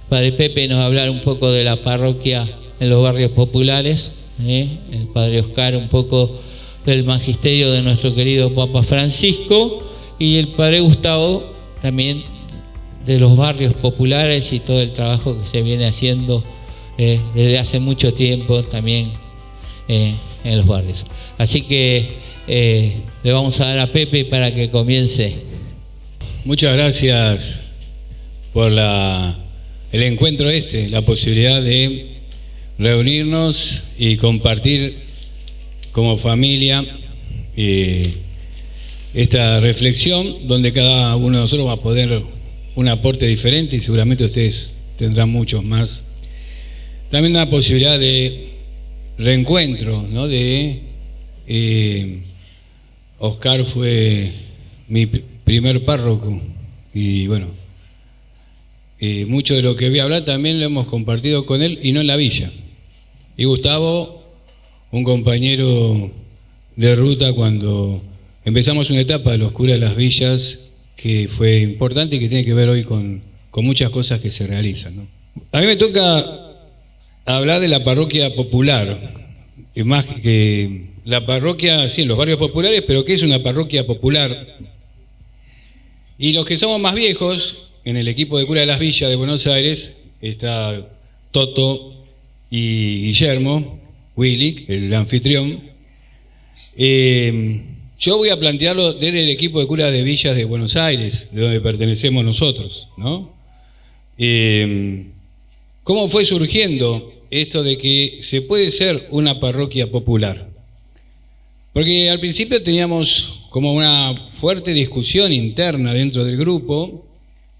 Padre Pepe nos va a hablar un poco de la parroquia en los barrios populares, el Padre Oscar un poco del magisterio de nuestro querido Papa Francisco, y el Padre Gustavo también de los barrios populares y todo el trabajo que se viene haciendo desde hace mucho tiempo también en los barrios. Así que le vamos a dar a Pepe para que comience. Muchas gracias por el encuentro la posibilidad de reunirnos y compartir como familia esta reflexión, donde cada uno de nosotros va a poner un aporte diferente y seguramente ustedes tendrán muchos más. También una posibilidad de reencuentro, ¿no? Oscar fue mi primer párroco y bueno, mucho de lo que voy a hablar también lo hemos compartido con él y no en la villa. Y Gustavo, un compañero de ruta cuando empezamos una etapa de los curas de las villas que fue importante y que tiene que ver hoy con muchas cosas que se realizan, ¿no? A mí me toca hablar de la parroquia popular, más que la parroquia, sí, en los barrios populares, pero ¿qué es una parroquia popular? Y los que somos más viejos, en el equipo de cura de las villas de Buenos Aires, está Toto y Guillermo, Willy, el anfitrión. Yo voy a plantearlo desde el equipo de curas de villas de Buenos Aires, de donde pertenecemos nosotros, ¿no? ¿Cómo fue surgiendo esto de que se puede ser una parroquia popular? Porque al principio teníamos como una fuerte discusión interna dentro del grupo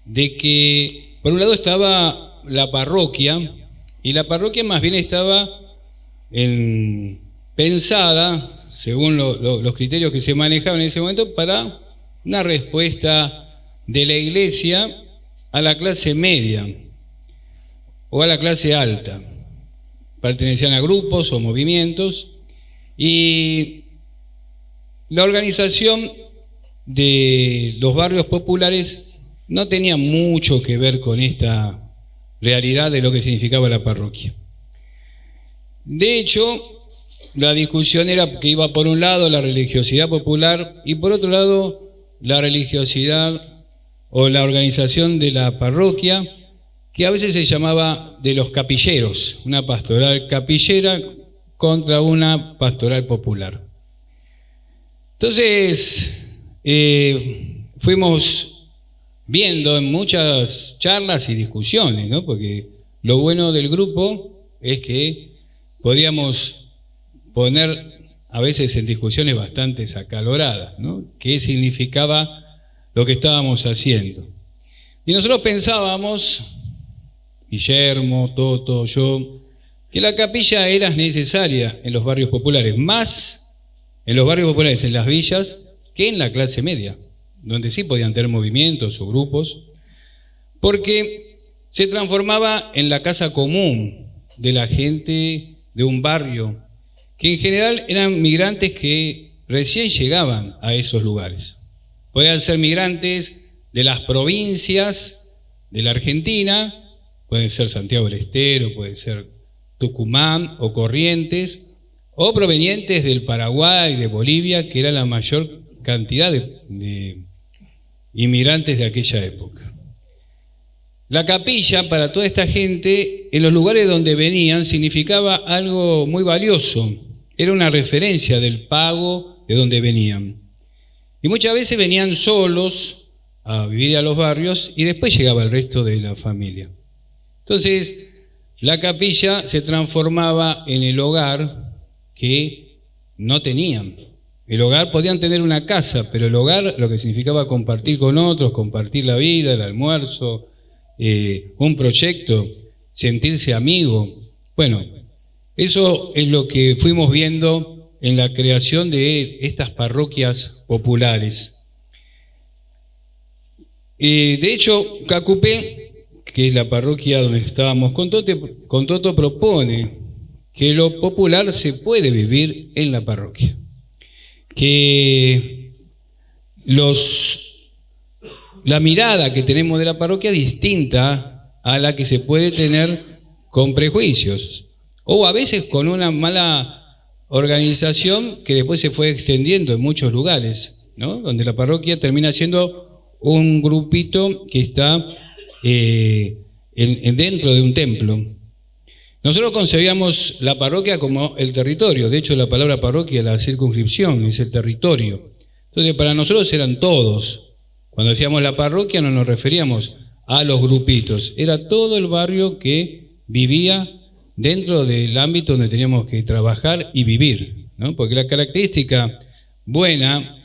de que, por un lado estaba la parroquia, y la parroquia más bien estaba pensada, según los criterios que se manejaban en ese momento, para una respuesta de la iglesia a la clase media o a la clase alta. Pertenecían a grupos o movimientos y la organización de los barrios populares no tenía mucho que ver con esta realidad de lo que significaba la parroquia. De hecho, la discusión era que iba por un lado la religiosidad popular y por otro lado la religiosidad o la organización de la parroquia, que a veces se llamaba de los capilleros, una pastoral capillera contra una pastoral popular. Entonces, fuimos viendo en muchas charlas y discusiones, ¿no? Porque lo bueno del grupo es que podíamos poner a veces en discusiones bastante acaloradas, ¿no? ¿Qué significaba lo que estábamos haciendo? Y nosotros pensábamos, Guillermo, Toto, yo, que la capilla era necesaria en los barrios populares, más en los barrios populares, en las villas, que en la clase media, donde sí podían tener movimientos o grupos, porque se transformaba en la casa común de la gente de un barrio, que en general eran migrantes que recién llegaban a esos lugares. Podían ser migrantes de las provincias de la Argentina, puede ser Santiago del Estero, puede ser Tucumán o Corrientes, o provenientes del Paraguay, de Bolivia, que era la mayor cantidad de inmigrantes de aquella época. La capilla, para toda esta gente, en los lugares donde venían, significaba algo muy valioso. Era una referencia del pago de donde venían. Y muchas veces venían solos a vivir a los barrios y después llegaba el resto de la familia. Entonces, la capilla se transformaba en el hogar que no tenían. El hogar, podían tener una casa, pero el hogar lo que significaba compartir con otros, compartir la vida, el almuerzo, un proyecto, sentirse amigo. Bueno, eso es lo que fuimos viendo en la creación de estas parroquias populares. De hecho, Cacupé, que es la parroquia donde estábamos con Toto, propone que lo popular se puede vivir en la parroquia. Que la mirada que tenemos de la parroquia es distinta a la que se puede tener con prejuicios, o a veces con una mala organización que después se fue extendiendo en muchos lugares, ¿no? Donde la parroquia termina siendo un grupito que está dentro de un templo. Nosotros concebíamos la parroquia como el territorio. De hecho, la palabra parroquia, la circunscripción, es el territorio. Entonces, para nosotros eran todos. Cuando decíamos la parroquia no nos referíamos a los grupitos. Era todo el barrio que vivía dentro del ámbito donde teníamos que trabajar y vivir, ¿no? Porque la característica buena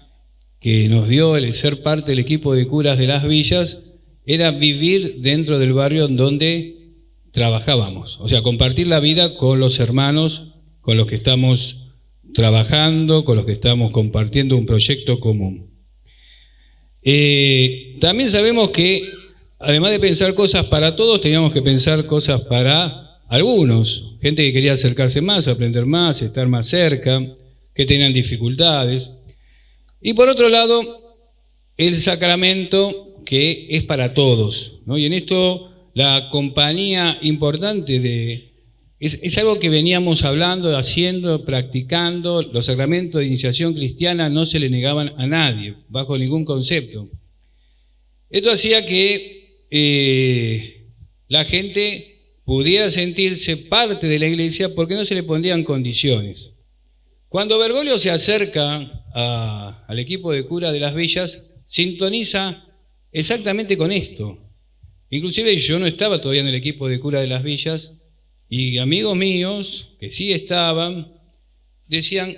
que nos dio el ser parte del equipo de curas de las villas era vivir dentro del barrio donde trabajábamos, o sea, compartir la vida con los hermanos, con los que estamos trabajando, con los que estamos compartiendo un proyecto común. También sabemos que, además de pensar cosas para todos, teníamos que pensar cosas para algunos, gente que quería acercarse más, aprender más, estar más cerca, que tenían dificultades. Y por otro lado, el sacramento que es para todos, ¿no? Y en esto la compañía importante es algo que veníamos hablando, haciendo, practicando. Los sacramentos de iniciación cristiana no se le negaban a nadie, bajo ningún concepto. Esto hacía que la gente pudiera sentirse parte de la iglesia porque no se le ponían condiciones. Cuando Bergoglio se acerca al equipo de cura de las villas, sintoniza exactamente con esto. Inclusive yo no estaba todavía en el equipo de cura de las villas y amigos míos que sí estaban decían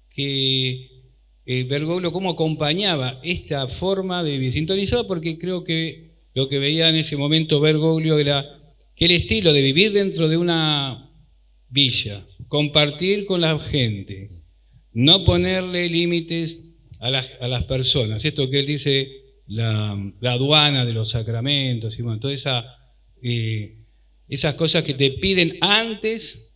que Bergoglio cómo acompañaba esta forma de vivir. Sintonizaba porque creo que lo que veía en ese momento Bergoglio era que el estilo de vivir dentro de una villa, compartir con la gente, no ponerle límites a las personas. Esto que él dice, la aduana de los sacramentos y bueno, todas esas cosas que te piden antes,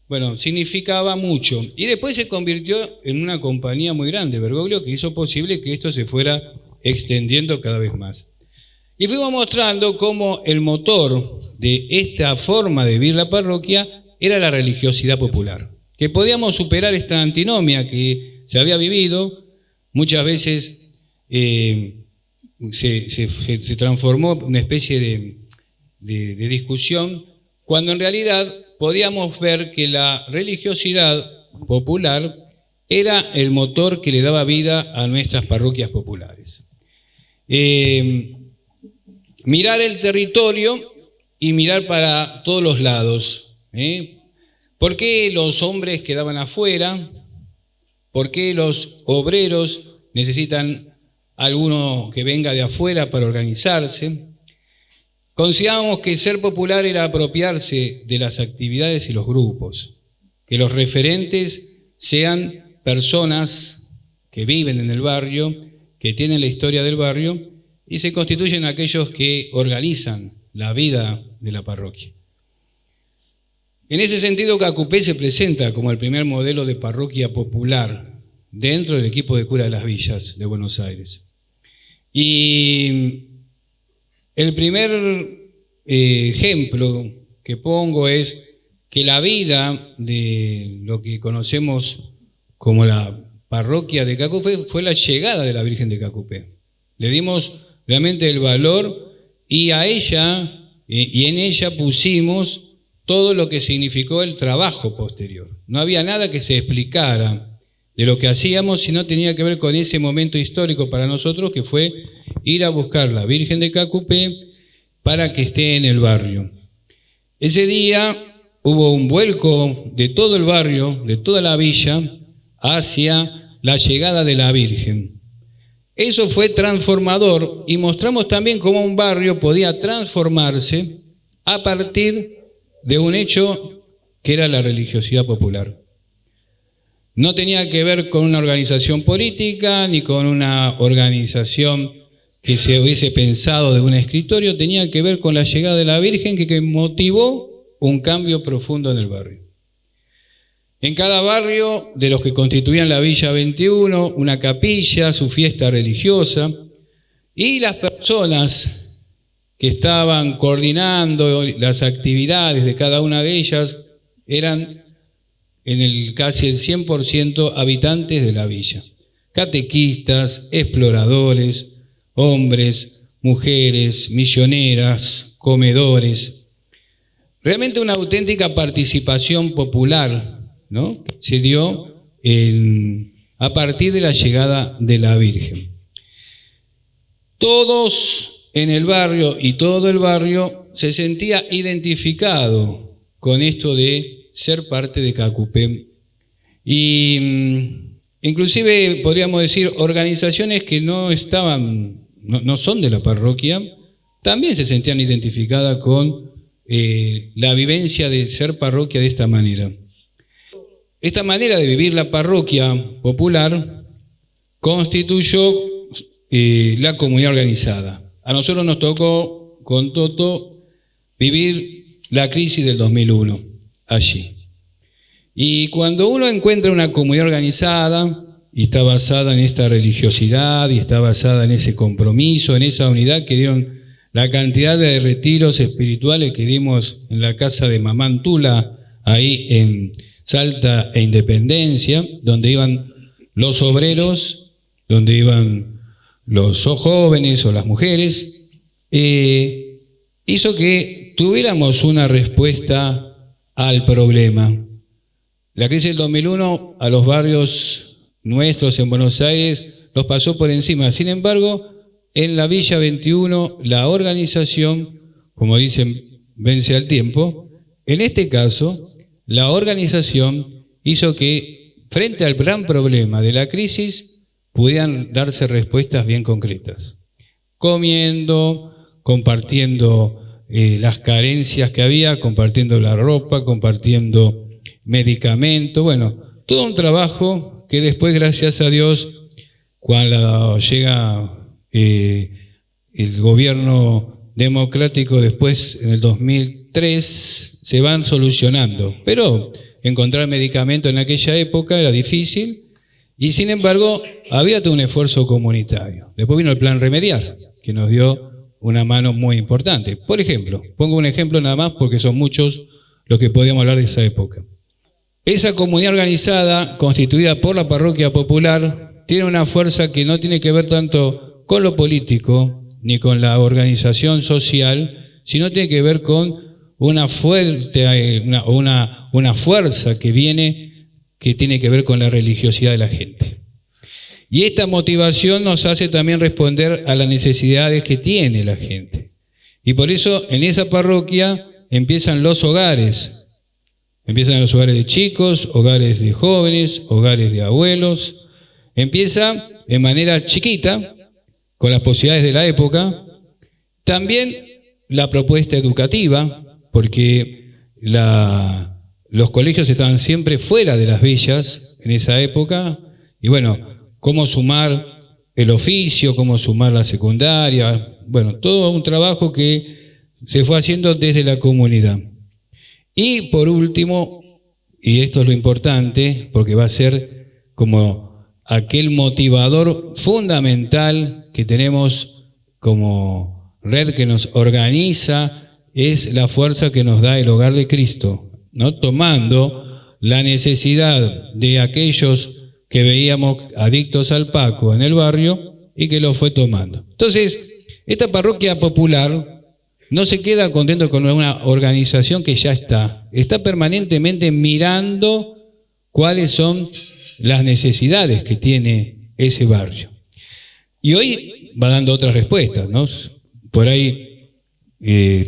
bueno, significaba mucho. Y después se convirtió en una compañía muy grande, Bergoglio, que hizo posible que esto se fuera extendiendo cada vez más. Y fuimos mostrando cómo el motor de esta forma de vivir la parroquia era la religiosidad popular, que podíamos superar esta antinomia que se había vivido. Muchas veces se transformó en una especie de discusión, cuando en realidad podíamos ver que la religiosidad popular era el motor que le daba vida a nuestras parroquias populares. Mirar el territorio y mirar para todos los lados. ¿Por qué los hombres quedaban afuera? ¿Por qué los obreros necesitan alguno que venga de afuera para organizarse? Considerábamos que ser popular era apropiarse de las actividades y los grupos, que los referentes sean personas que viven en el barrio, que tienen la historia del barrio y se constituyen aquellos que organizan la vida de la parroquia. En ese sentido, Cacupé se presenta como el primer modelo de parroquia popular dentro del equipo de cura de las villas de Buenos Aires. Y el primer ejemplo que pongo es que la vida de lo que conocemos como la parroquia de Cacupé fue la llegada de la Virgen de Cacupé. Le dimos realmente el valor y a ella y en ella pusimos todo lo que significó el trabajo posterior. No había nada que se explicara de lo que hacíamos, sino tenía que ver con ese momento histórico para nosotros, que fue ir a buscar la Virgen de Cacupé para que esté en el barrio. Ese día hubo un vuelco de todo el barrio, de toda la villa, hacia la llegada de la Virgen. Eso fue transformador y mostramos también cómo un barrio podía transformarse a partir de un hecho que era la religiosidad popular. No tenía que ver con una organización política ni con una organización que se hubiese pensado de un escritorio, tenía que ver con la llegada de la Virgen que motivó un cambio profundo en el barrio. En cada barrio de los que constituían la Villa 21, una capilla, su fiesta religiosa, y las personas que estaban coordinando las actividades de cada una de ellas eran casi el 100% habitantes de la villa. Catequistas, exploradores, hombres, mujeres, misioneras, comedores. Realmente una auténtica participación popular, ¿no?, se dio a partir de la llegada de la Virgen. Todos en el barrio y todo el barrio se sentía identificado con esto de ser parte de Cacupé. Y inclusive podríamos decir organizaciones que no son de la parroquia, también se sentían identificadas con la vivencia de ser parroquia de esta manera. Esta manera de vivir la parroquia popular constituyó la comunidad organizada. A nosotros nos tocó con Toto vivir la crisis del 2001 allí. Y cuando uno encuentra una comunidad organizada y está basada en esta religiosidad y está basada en ese compromiso, en esa unidad que dieron la cantidad de retiros espirituales que dimos en la casa de Mamá Tula, ahí en Salta e Independencia, donde iban los obreros, donde iban los jóvenes o las mujeres, hizo que tuviéramos una respuesta al problema. La crisis del 2001 a los barrios nuestros en Buenos Aires los pasó por encima. Sin embargo, en la Villa 21, la organización, como dicen, vence al tiempo. En este caso, la organización hizo que, frente al gran problema de la crisis, pudieran darse respuestas bien concretas. Comiendo, compartiendo las carencias que había, compartiendo la ropa, compartiendo medicamentos, bueno, todo un trabajo que después, gracias a Dios, cuando llega el gobierno democrático después, en el 2003, se van solucionando. Pero encontrar medicamentos en aquella época era difícil y, sin embargo, había todo un esfuerzo comunitario. Después vino el Plan Remediar, que nos dio una mano muy importante. Por ejemplo, pongo un ejemplo nada más porque son muchos los que podíamos hablar de esa época. Esa comunidad organizada, constituida por la parroquia popular, tiene una fuerza que no tiene que ver tanto con lo político ni con la organización social, sino tiene que ver con una fuerza que tiene que ver con la religiosidad de la gente. Y esta motivación nos hace también responder a las necesidades que tiene la gente. Y por eso en esa parroquia empiezan los hogares. Empiezan los hogares de chicos, hogares de jóvenes, hogares de abuelos. Empieza en manera chiquita, con las posibilidades de la época. También la propuesta educativa, porque los colegios estaban siempre fuera de las villas en esa época. Y bueno, cómo sumar el oficio, cómo sumar la secundaria. Bueno, todo un trabajo que se fue haciendo desde la comunidad. Y por último, y esto es lo importante, porque va a ser como aquel motivador fundamental que tenemos como red que nos organiza, es la fuerza que nos da el Hogar de Cristo, ¿no? Tomando la necesidad de aquellos que veíamos adictos al Paco en el barrio y que lo fue tomando. Entonces, esta parroquia popular no se queda contento con una organización que ya está permanentemente mirando cuáles son las necesidades que tiene ese barrio. Y hoy va dando otras respuestas, ¿no? Por ahí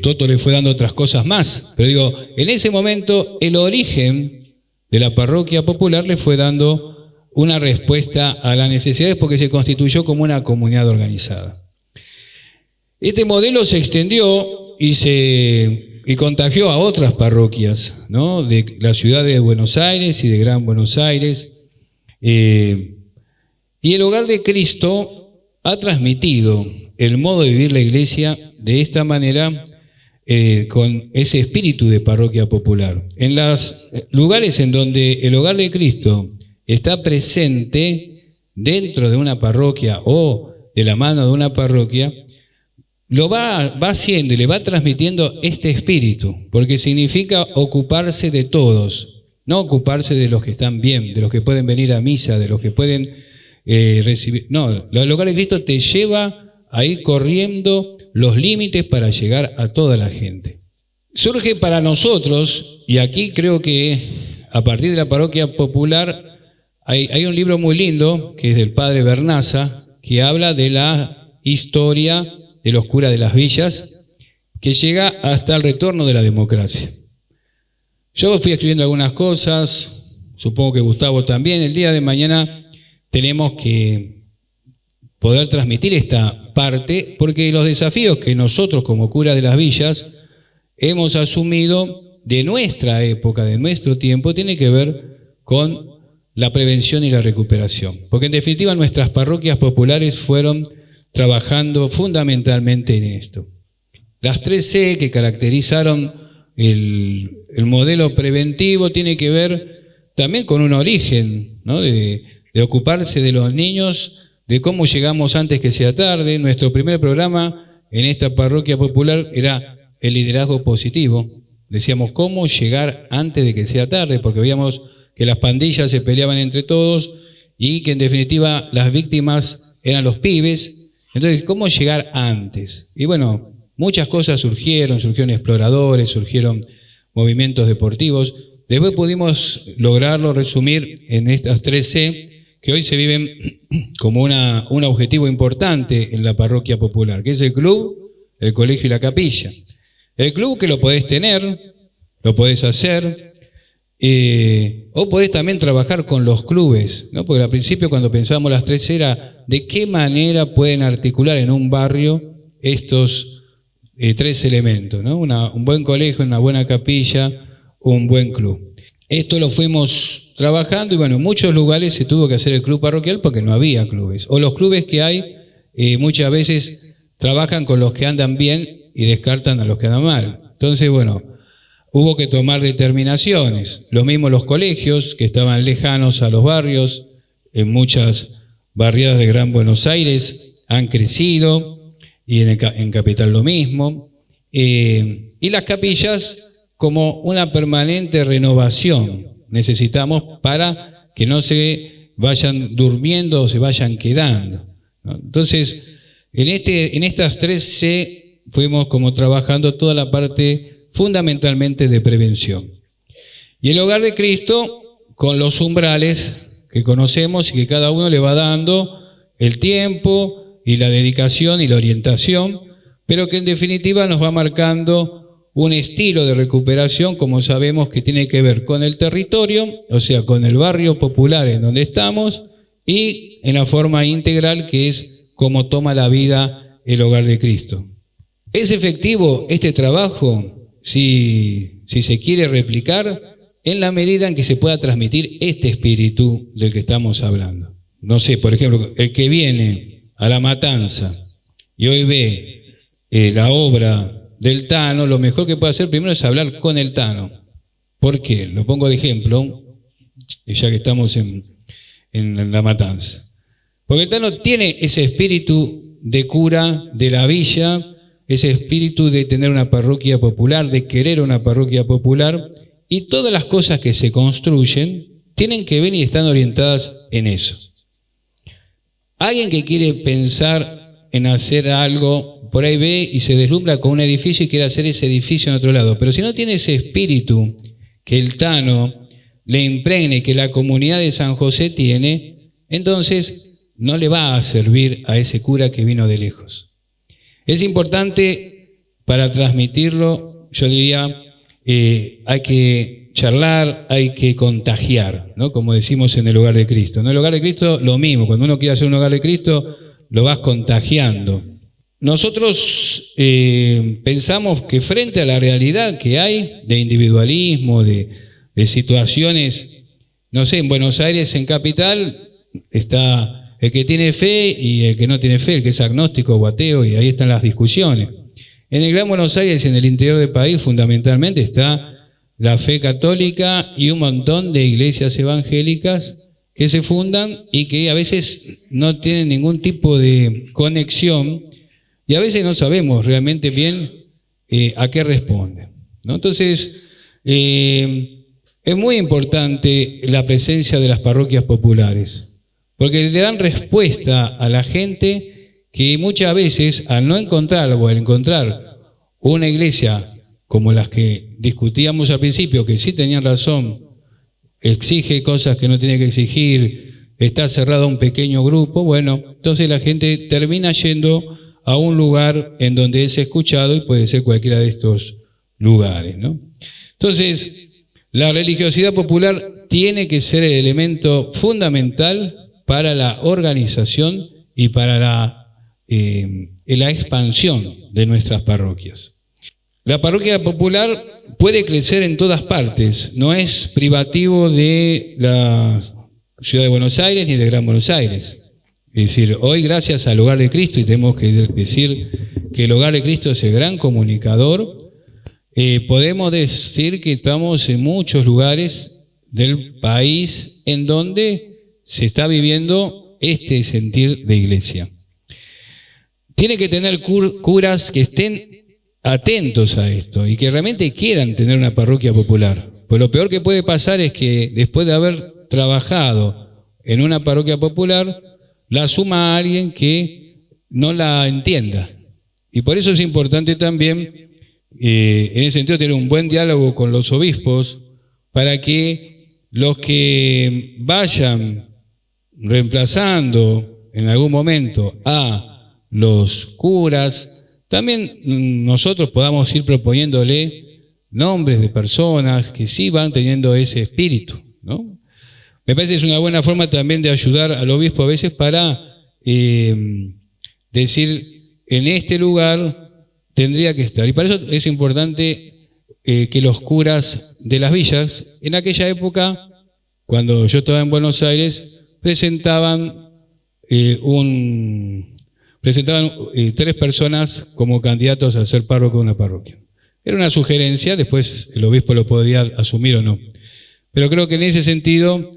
Toto le fue dando otras cosas más, pero digo, en ese momento el origen de la parroquia popular le fue dando una respuesta a las necesidades porque se constituyó como una comunidad organizada. Este modelo se extendió y contagió a otras parroquias, ¿no? De la ciudad de Buenos Aires y de Gran Buenos Aires. Y el Hogar de Cristo ha transmitido el modo de vivir la iglesia de esta manera, con ese espíritu de parroquia popular. En los lugares en donde el Hogar de Cristo está presente dentro de una parroquia o de la mano de una parroquia, lo va haciendo y le va transmitiendo este espíritu, porque significa ocuparse de todos, no ocuparse de los que están bien, de los que pueden venir a misa, de los que pueden recibir. No, el hogar de Cristo te lleva a ir corriendo los límites para llegar a toda la gente. Surge para nosotros, y aquí creo que a partir de la parroquia popular hay un libro muy lindo que es del padre Bernaza, que habla de la historia de los curas de las villas, que llega hasta el retorno de la democracia. Yo fui escribiendo algunas cosas, supongo que Gustavo también. El día de mañana tenemos que poder transmitir esta parte, porque los desafíos que nosotros como curas de las villas hemos asumido de nuestra época, de nuestro tiempo, tiene que ver con la prevención y la recuperación. Porque en definitiva nuestras parroquias populares fueron trabajando fundamentalmente en esto. Las 3C que caracterizaron el modelo preventivo tiene que ver también con un origen, ¿no? de ocuparse de los niños, de cómo llegamos antes que sea tarde. Nuestro primer programa en esta parroquia popular era el liderazgo positivo. Decíamos cómo llegar antes de que sea tarde, porque veíamos que las pandillas se peleaban entre todos y que en definitiva las víctimas eran los pibes. Entonces, ¿cómo llegar antes? Y bueno, muchas cosas surgieron exploradores, surgieron movimientos deportivos. Después pudimos lograrlo resumir en estas 3C, que hoy se viven como un objetivo importante en la parroquia popular, que es el club, el colegio y la capilla. El club que lo podés tener, lo podés hacer, o podés también trabajar con los clubes, ¿no? Porque al principio cuando pensábamos las 3C era de qué manera pueden articular en un barrio estos 3 elementos, ¿no? Un buen colegio, una buena capilla, un buen club. Esto lo fuimos trabajando y bueno, en muchos lugares se tuvo que hacer el club parroquial porque no había clubes. O los clubes que hay muchas veces trabajan con los que andan bien y descartan a los que andan mal. Entonces, bueno, hubo que tomar determinaciones. Lo mismo los colegios que estaban lejanos a los barrios, en muchas barriadas de Gran Buenos Aires han crecido y en Capital lo mismo. Y las capillas como una permanente renovación necesitamos para que no se vayan durmiendo o se vayan quedando, ¿no? Entonces, en estas 3C fuimos como trabajando toda la parte fundamentalmente de prevención. Y el hogar de Cristo con los umbrales que conocemos y que cada uno le va dando el tiempo y la dedicación y la orientación, pero que en definitiva nos va marcando un estilo de recuperación, como sabemos, que tiene que ver con el territorio, o sea, con el barrio popular en donde estamos, y en la forma integral que es como toma la vida el hogar de Cristo. ¿Es efectivo este trabajo si se quiere replicar en la medida en que se pueda transmitir este espíritu del que estamos hablando? No sé, por ejemplo, el que viene a la matanza y hoy ve la obra del Tano, lo mejor que puede hacer primero es hablar con el Tano. ¿Por qué? Lo pongo de ejemplo, ya que estamos en la matanza. Porque el Tano tiene ese espíritu de cura de la villa, ese espíritu de tener una parroquia popular, de querer una parroquia popular, y todas las cosas que se construyen tienen que ver y están orientadas en eso. Alguien que quiere pensar en hacer algo, por ahí ve y se deslumbra con un edificio y quiere hacer ese edificio en otro lado, pero si no tiene ese espíritu que el Tano le impregne, que la comunidad de San José tiene, entonces no le va a servir a ese cura que vino de lejos. Es importante para transmitirlo, yo diría, hay que charlar, hay que contagiar, ¿no? Como decimos en el hogar de Cristo. En el hogar de Cristo lo mismo, cuando uno quiere hacer un hogar de Cristo, lo vas contagiando. Nosotros pensamos que frente a la realidad que hay de individualismo, de situaciones, no sé, en Buenos Aires, en Capital, está el que tiene fe y el que no tiene fe, el que es agnóstico o ateo, y ahí están las discusiones. En el Gran Buenos Aires, en el interior del país, fundamentalmente está la fe católica y un montón de iglesias evangélicas que se fundan y que a veces no tienen ningún tipo de conexión y a veces no sabemos realmente bien a qué responde, ¿no? Entonces, es muy importante la presencia de las parroquias populares, porque le dan respuesta a la gente que muchas veces, al no encontrar o al encontrar una iglesia como las que discutíamos al principio, que sí tenían razón, exige cosas que no tiene que exigir, está cerrado a un pequeño grupo, bueno, entonces la gente termina yendo a un lugar en donde es escuchado, y puede ser cualquiera de estos lugares, ¿no? Entonces, la religiosidad popular tiene que ser el elemento fundamental para la organización y para la expansión de nuestras parroquias. La parroquia popular puede crecer en todas partes, no es privativo de la ciudad de Buenos Aires ni de Gran Buenos Aires. Es decir, hoy gracias al Hogar de Cristo, y tenemos que decir que el Hogar de Cristo es el gran comunicador, podemos decir que estamos en muchos lugares del país en donde se está viviendo este sentir de iglesia. Tiene que tener curas que estén atentos a esto y que realmente quieran tener una parroquia popular. Pues lo peor que puede pasar es que después de haber trabajado en una parroquia popular, la suma a alguien que no la entienda. Y por eso es importante también, en ese sentido, tener un buen diálogo con los obispos para que los que vayan reemplazando en algún momento a los curas, también nosotros podamos ir proponiéndole nombres de personas que sí van teniendo ese espíritu, ¿no? Me parece que es una buena forma también de ayudar al obispo a veces para decir, en este lugar tendría que estar. Y para eso es importante que los curas de las villas, en aquella época, cuando yo estaba en Buenos Aires, presentaban 3 personas como candidatos a ser párroco de una parroquia. Era una sugerencia, después el obispo lo podía asumir o no. Pero creo que en ese sentido,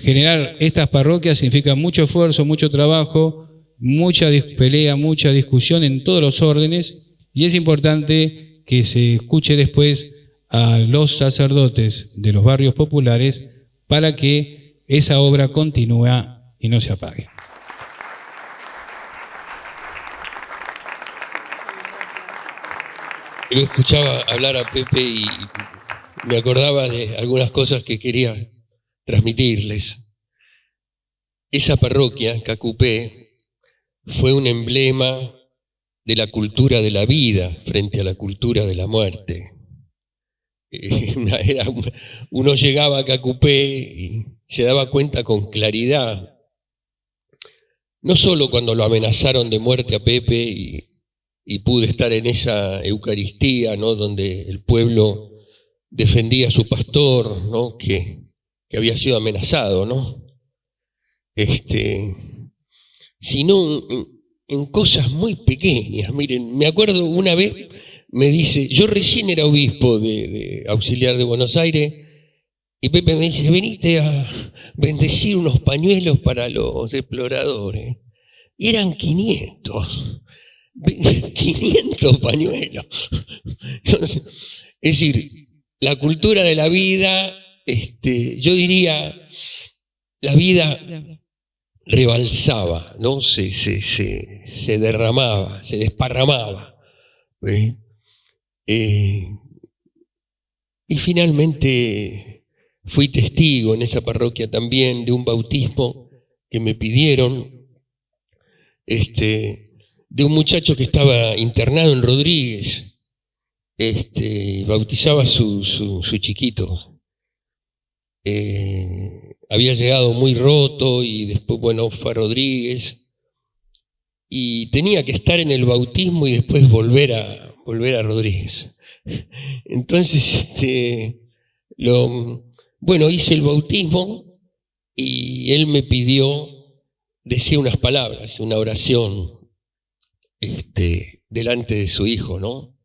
generar estas parroquias significa mucho esfuerzo, mucho trabajo, mucha pelea, mucha discusión en todos los órdenes, y es importante que se escuche después a los sacerdotes de los barrios populares para que esa obra continúe y no se apague. Lo escuchaba hablar a Pepe y me acordaba de algunas cosas que quería transmitirles. Esa parroquia, Cacupé, fue un emblema de la cultura de la vida frente a la cultura de la muerte. Uno llegaba a Cacupé y se daba cuenta con claridad, no solo cuando lo amenazaron de muerte a Pepe y pude estar en esa Eucaristía, ¿no?, donde el pueblo defendía a su pastor, ¿no?, que había sido amenazado, ¿no?, sino en cosas muy pequeñas. Miren, me acuerdo una vez, me dice, yo recién era obispo de auxiliar de Buenos Aires, y Pepe me dice, venite a bendecir unos pañuelos para los exploradores. Y eran 500 pañuelos. Entonces, es decir, la cultura de la vida, yo diría, la vida rebalsaba, ¿no? Se derramaba, se desparramaba. Y finalmente fui testigo en esa parroquia también de un bautismo que me pidieron, de un muchacho que estaba internado en Rodríguez, bautizaba su chiquito. Había llegado muy roto y después, bueno, fue a Rodríguez y tenía que estar en el bautismo y después volver a Rodríguez. Entonces, hice el bautismo y él me pidió, decía unas palabras, una oración, delante de su hijo, ¿no?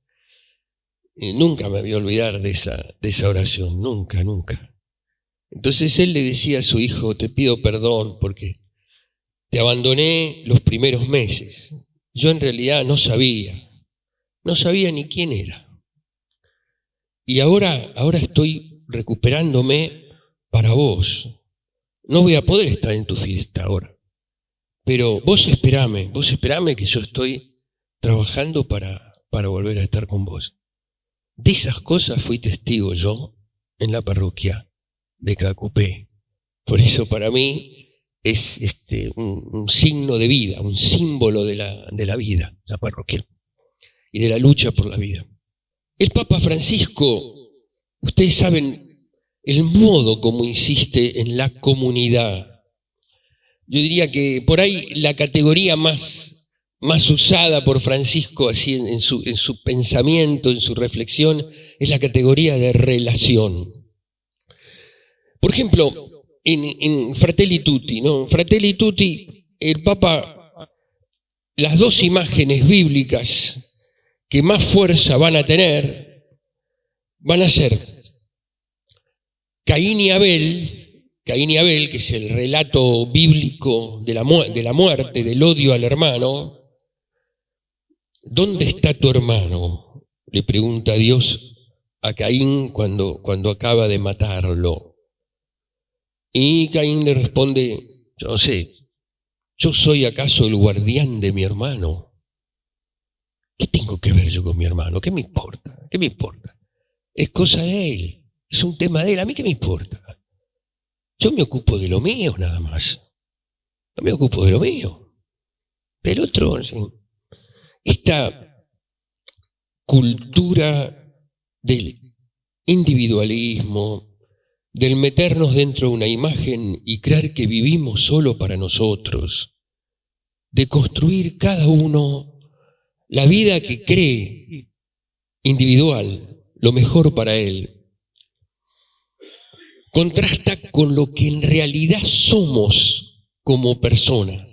Nunca me voy a olvidar de esa oración, nunca, nunca. Entonces él le decía a su hijo, te pido perdón porque te abandoné los primeros meses. Yo en realidad no sabía ni quién era. Y ahora estoy recuperándome para vos. No voy a poder estar en tu fiesta ahora. Pero vos esperame que yo estoy trabajando para volver a estar con vos. De esas cosas fui testigo yo en la parroquia de Cacupé. Por eso para mí es un signo de vida, un símbolo de la vida, la parroquia, y de la lucha por la vida. El Papa Francisco, ustedes saben el modo como insiste en la comunidad. Yo diría que por ahí la categoría más usada por Francisco así en su pensamiento, en su reflexión, es la categoría de relación. Por ejemplo, en Fratelli Tutti, ¿no? En Fratelli Tutti, el Papa, las dos imágenes bíblicas que más fuerza van a tener, van a ser Caín y Abel, que es el relato bíblico de la muerte, del odio al hermano. ¿Dónde está tu hermano?, le pregunta Dios a Caín cuando acaba de matarlo. Y Caín le responde: yo no sé, ¿yo soy acaso el guardián de mi hermano? ¿Qué tengo que ver yo con mi hermano? ¿Qué me importa? ¿Qué me importa? Es cosa de él, es un tema de él, ¿a mí qué me importa? Yo me ocupo de lo mío nada más. Yo me ocupo de lo mío. El otro, sí. Esta cultura del individualismo, del meternos dentro de una imagen y creer que vivimos solo para nosotros, de construir cada uno la vida que cree individual, lo mejor para él, contrasta con lo que en realidad somos como personas.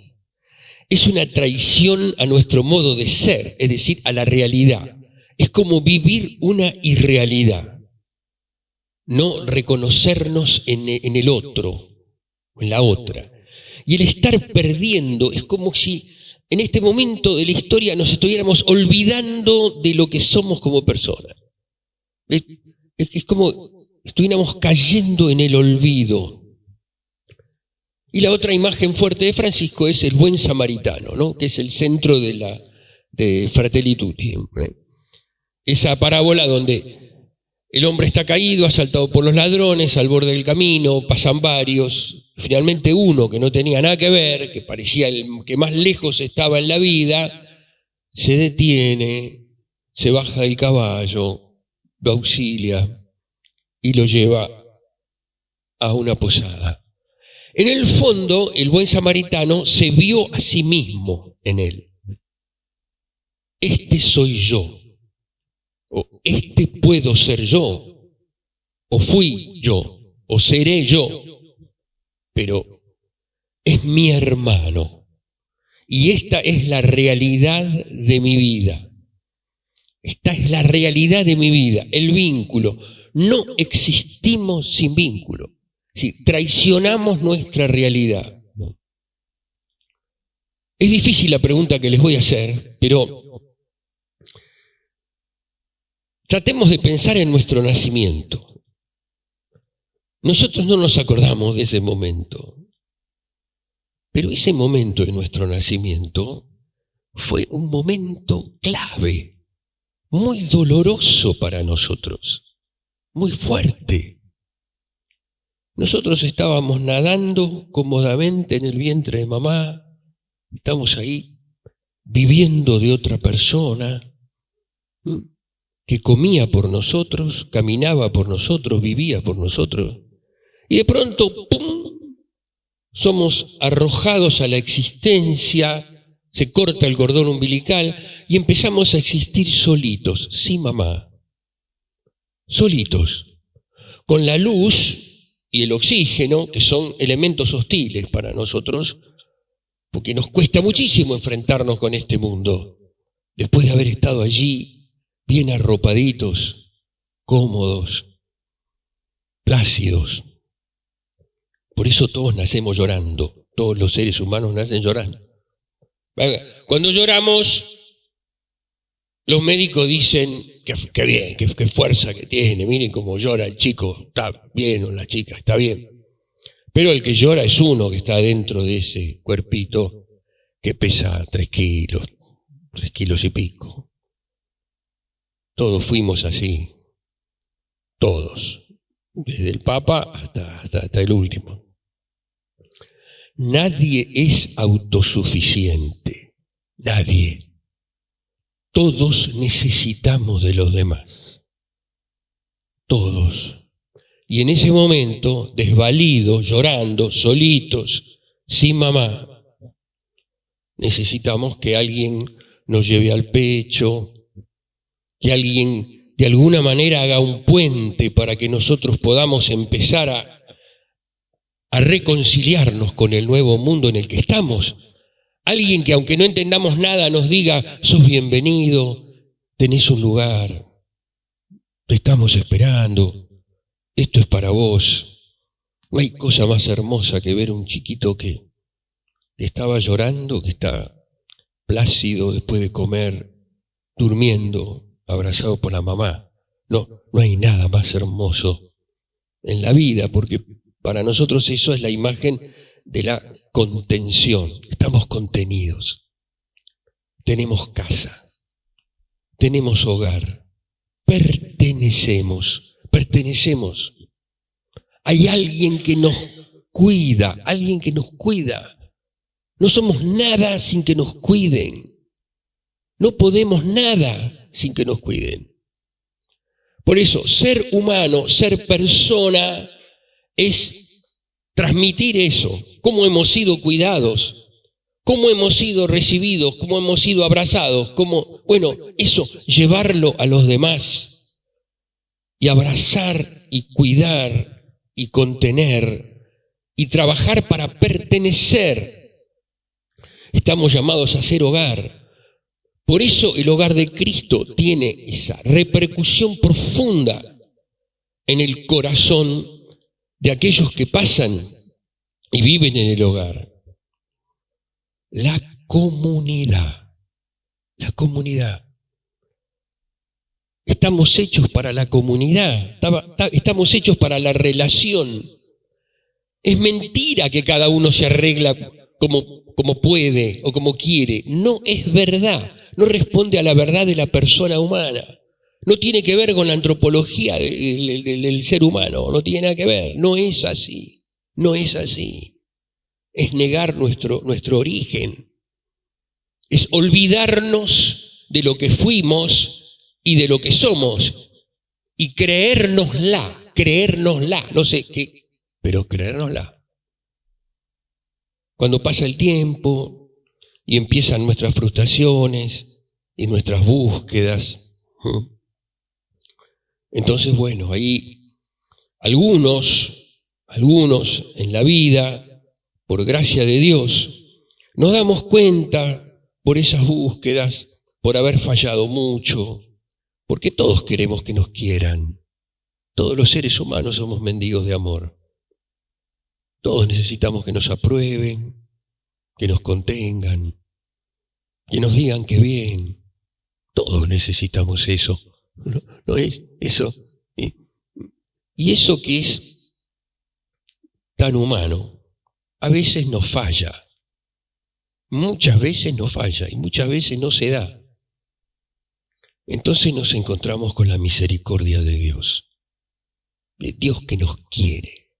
Es una traición a nuestro modo de ser, es decir, a la realidad. Es como vivir una irrealidad. No reconocernos en el otro, o en la otra. Y el estar perdiendo es como si en este momento de la historia nos estuviéramos olvidando de lo que somos como personas. Es como estuviéramos cayendo en el olvido. Y la otra imagen fuerte de Francisco es el buen samaritano, ¿no?, que es el centro de Fratelli Tutti. Esa parábola donde el hombre está caído, asaltado por los ladrones, al borde del camino, pasan varios, finalmente uno que no tenía nada que ver, que parecía el que más lejos estaba en la vida, se detiene, se baja del caballo, lo auxilia y lo lleva a una posada. En el fondo, el buen samaritano se vio a sí mismo en él. Este soy yo, o este puedo ser yo, o fui yo, o seré yo, pero es mi hermano. Y esta es la realidad de mi vida. Esta es la realidad de mi vida, el vínculo. No existimos sin vínculo. Si traicionamos nuestra realidad. Es difícil la pregunta que les voy a hacer, pero tratemos de pensar en nuestro nacimiento. Nosotros no nos acordamos de ese momento, pero ese momento de nuestro nacimiento fue un momento clave, muy doloroso para nosotros, muy fuerte. Nosotros estábamos nadando cómodamente en el vientre de mamá, estamos ahí viviendo de otra persona que comía por nosotros, caminaba por nosotros, vivía por nosotros. Y de pronto, ¡pum!, somos arrojados a la existencia, se corta el cordón umbilical y empezamos a existir solitos, sin mamá, solitos, con la luz y el oxígeno, que son elementos hostiles para nosotros, porque nos cuesta muchísimo enfrentarnos con este mundo, después de haber estado allí, bien arropaditos, cómodos, plácidos. Por eso todos nacemos llorando. Todos los seres humanos nacen llorando. Cuando lloramos, los médicos dicen que bien, que fuerza que tiene, miren cómo llora el chico, está bien, o la chica, está bien. Pero el que llora es uno que está dentro de ese cuerpito que pesa 3 kilos y pico. Todos fuimos así, todos, desde el Papa hasta el último. Nadie es autosuficiente, nadie. Todos necesitamos de los demás, todos. Y en ese momento, desvalidos, llorando, solitos, sin mamá, necesitamos que alguien nos lleve al pecho, que alguien de alguna manera haga un puente para que nosotros podamos empezar a reconciliarnos con el nuevo mundo en el que estamos. Alguien que aunque no entendamos nada nos diga, sos bienvenido, tenés un lugar, te estamos esperando, esto es para vos. No hay cosa más hermosa que ver a un chiquito que estaba llorando, que está plácido después de comer, durmiendo, abrazado por la mamá. No hay nada más hermoso en la vida, porque para nosotros eso es la imagen de la contención. Estamos contenidos. Tenemos casa. Tenemos hogar. Pertenecemos. Hay alguien que nos cuida. No somos nada sin que nos cuiden. No podemos nada sin que nos cuiden. Por eso, ser humano, ser persona, es transmitir eso, cómo hemos sido cuidados, cómo hemos sido recibidos, cómo hemos sido abrazados, eso, llevarlo a los demás y abrazar y cuidar y contener y trabajar para pertenecer. Estamos llamados a ser hogar. Por eso el hogar de Cristo tiene esa repercusión profunda en el corazón de aquellos que pasan y viven en el hogar. La comunidad. Estamos hechos para la comunidad, estamos hechos para la relación. Es mentira que cada uno se arregla como puede o como quiere. No es verdad, no responde a la verdad de la persona humana. No tiene que ver con la antropología del ser humano, no tiene nada que ver, no es así. Es negar nuestro origen, es olvidarnos de lo que fuimos y de lo que somos y creérnosla, no sé qué, pero creérnosla. Cuando pasa el tiempo y empiezan nuestras frustraciones y nuestras búsquedas, entonces, ahí algunos en la vida, por gracia de Dios, nos damos cuenta por esas búsquedas, por haber fallado mucho, porque todos queremos que nos quieran. Todos los seres humanos somos mendigos de amor. Todos necesitamos que nos aprueben, que nos contengan, que nos digan que bien. Todos necesitamos eso. ¿No es eso? Y eso que es tan humano, a veces nos falla. Muchas veces nos falla y muchas veces no se da. Entonces nos encontramos con la misericordia de Dios. De Dios que nos quiere.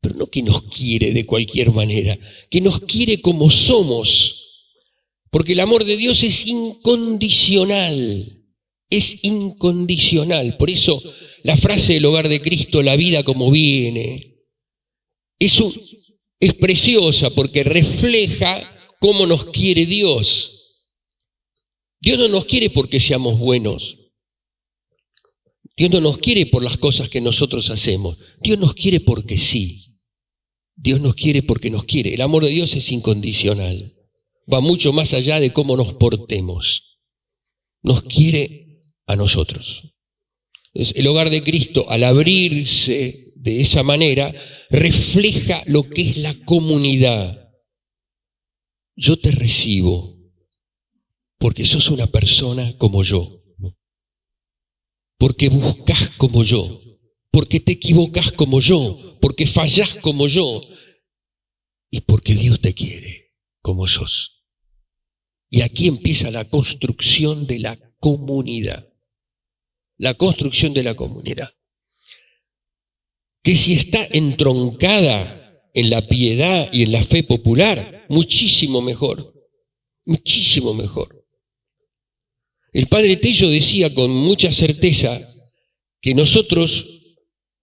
Pero no que nos quiere de cualquier manera, que nos quiere como somos. Porque el amor de Dios es incondicional. Es incondicional. Por eso la frase del hogar de Cristo, la vida como viene, es preciosa porque refleja cómo nos quiere Dios. Dios no nos quiere porque seamos buenos. Dios no nos quiere por las cosas que nosotros hacemos. Dios nos quiere porque sí. Dios nos quiere porque nos quiere. El amor de Dios es incondicional. Va mucho más allá de cómo nos portemos. Nos quiere a nosotros. Entonces, el hogar de Cristo, al abrirse de esa manera, refleja lo que es la comunidad. yo te recibo porque sos una persona como yo, porque buscas como yo, porque te equivocas como yo, porque fallás como yo y porque Dios te quiere como sos. Y aquí empieza la construcción de la comunidad. La construcción de la comunidad. Que si está entroncada en la piedad y en la fe popular, muchísimo mejor. Muchísimo mejor. El padre Tello decía con mucha certeza que nosotros,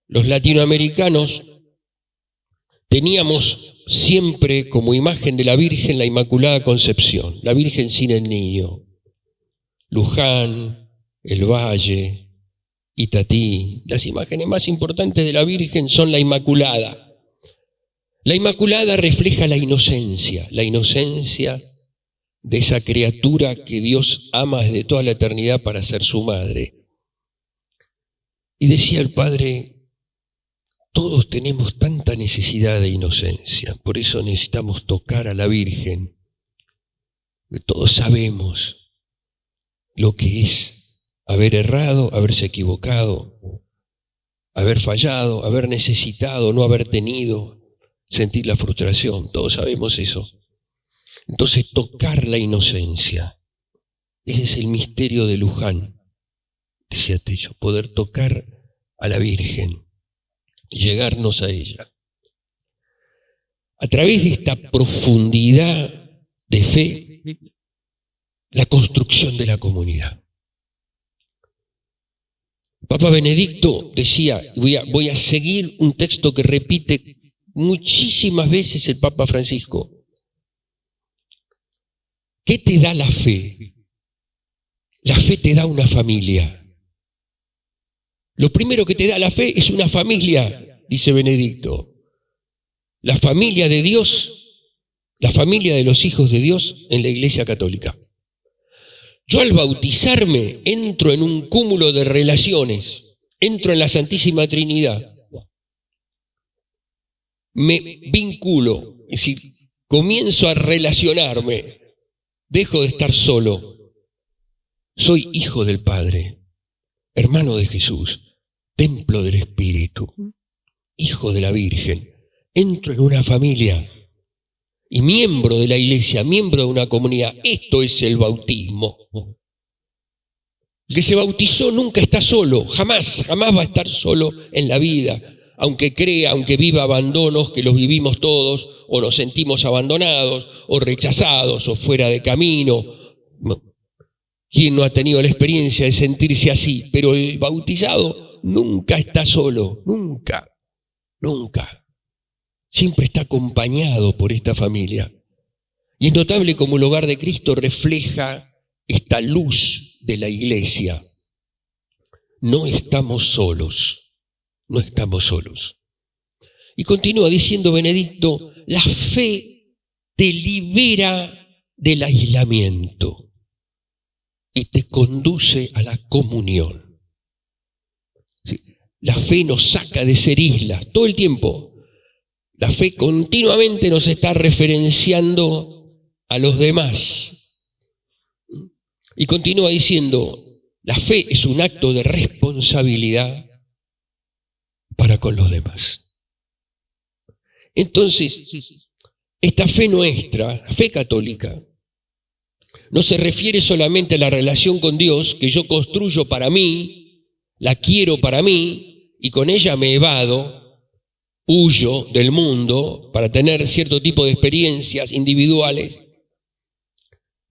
los latinoamericanos, teníamos siempre como imagen de la Virgen la Inmaculada Concepción, la Virgen sin el niño. Luján, el Valle, Itatí, las imágenes más importantes de la Virgen son la Inmaculada. La Inmaculada refleja la inocencia de esa criatura que Dios ama desde toda la eternidad para ser su madre. Y decía el padre, todos tenemos tanta necesidad de inocencia, por eso necesitamos tocar a la Virgen. Todos sabemos lo que es haber errado, haberse equivocado, haber fallado, haber necesitado, no haber tenido, sentir la frustración, todos sabemos eso. Entonces, tocar la inocencia, ese es el misterio de Luján, decía Tello, poder tocar a la Virgen, llegarnos a ella. A través de esta profundidad de fe, la construcción de la comunidad. Papa Benedicto decía, voy a seguir un texto que repite muchísimas veces el Papa Francisco. ¿Qué te da la fe? La fe te da una familia. Lo primero que te da la fe es una familia, dice Benedicto. La familia de Dios, la familia de los hijos de Dios en la Iglesia Católica. Yo al bautizarme entro en un cúmulo de relaciones, entro en la Santísima Trinidad. Me vinculo, es decir, comienzo a relacionarme. Dejo de estar solo. Soy hijo del Padre, hermano de Jesús, templo del Espíritu, hijo de la Virgen. Entro en una familia y miembro de la iglesia, miembro de una comunidad. Esto es el bautismo. El que se bautizó nunca está solo, jamás va a estar solo en la vida. Aunque crea, aunque viva abandonos, que los vivimos todos, o nos sentimos abandonados, o rechazados, o fuera de camino. ¿Quién no ha tenido la experiencia de sentirse así? Pero el bautizado nunca está solo, nunca. Siempre está acompañado por esta familia. Y es notable como el hogar de Cristo refleja esta luz de la iglesia. No estamos solos. No estamos solos. Y continúa diciendo Benedicto, la fe te libera del aislamiento y te conduce a la comunión. Sí, la fe nos saca de ser islas todo el tiempo. La fe continuamente nos está referenciando a los demás. Y continúa diciendo, la fe es un acto de responsabilidad para con los demás. Entonces, esta fe nuestra, la fe católica, no se refiere solamente a la relación con Dios que yo construyo para mí, la quiero para mí y con ella me evado, huyo del mundo para tener cierto tipo de experiencias individuales,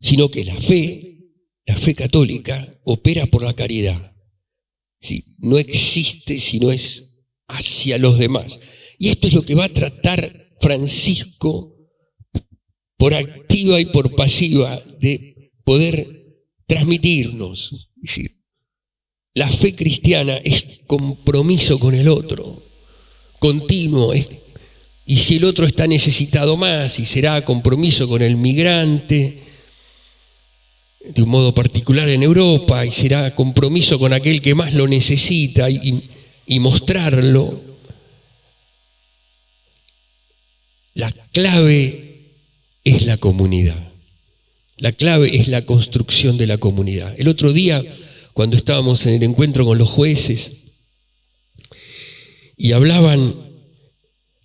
sino que la fe católica opera por la caridad. Sí, no existe si no es hacia los demás. Y esto es lo que va a tratar Francisco por activa y por pasiva de poder transmitirnos. Es decir, la fe cristiana es compromiso con el otro, continuo. Y si el otro está necesitado más, y será compromiso con el migrante, de un modo particular en Europa, y será compromiso con aquel que más lo necesita y mostrarlo. La clave es la comunidad. La clave es la construcción de la comunidad. El otro día, cuando estábamos en el encuentro con los jueces y hablaban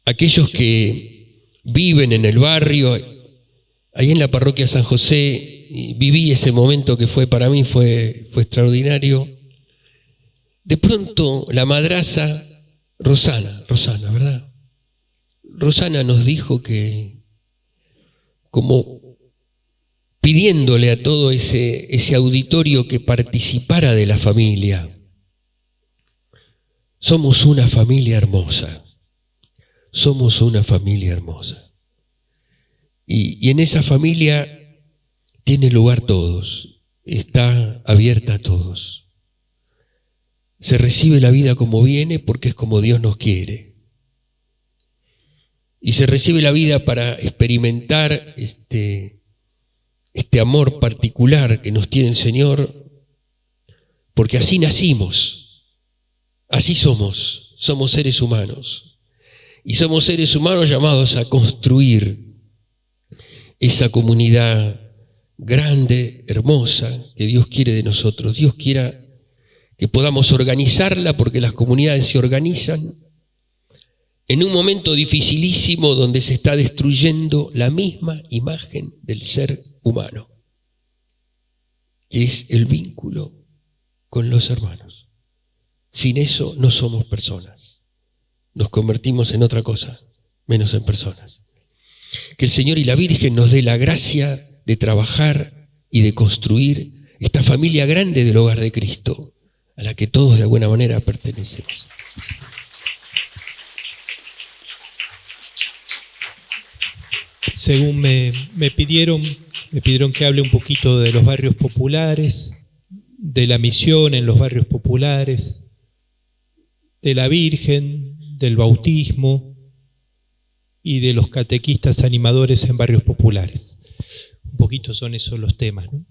aquellos que viven en el barrio, ahí en la parroquia San José, viví ese momento que para mí fue extraordinario. De pronto la madraza Rosana, ¿verdad? Rosana nos dijo que, como pidiéndole a todo ese auditorio que participara de la familia, somos una familia hermosa, somos una familia hermosa. Y en esa familia tiene lugar todos, está abierta a todos. Se recibe la vida como viene porque es como Dios nos quiere. Y se recibe la vida para experimentar este amor particular que nos tiene el Señor, porque así nacimos, así somos seres humanos. Y somos seres humanos llamados a construir esa comunidad grande, hermosa, que Dios quiere de nosotros. Dios quiera que podamos organizarla, porque las comunidades se organizan en un momento dificilísimo donde se está destruyendo la misma imagen del ser humano, que es el vínculo con los hermanos. Sin eso no somos personas, nos convertimos en otra cosa, menos en personas. Que el Señor y la Virgen nos dé la gracia de trabajar y de construir esta familia grande del hogar de Cristo, a la que todos de alguna manera pertenecemos. Según me pidieron que hable un poquito de los barrios populares, de la misión en los barrios populares, de la Virgen, del bautismo y de los catequistas animadores en barrios populares. Un poquito son esos los temas, ¿no?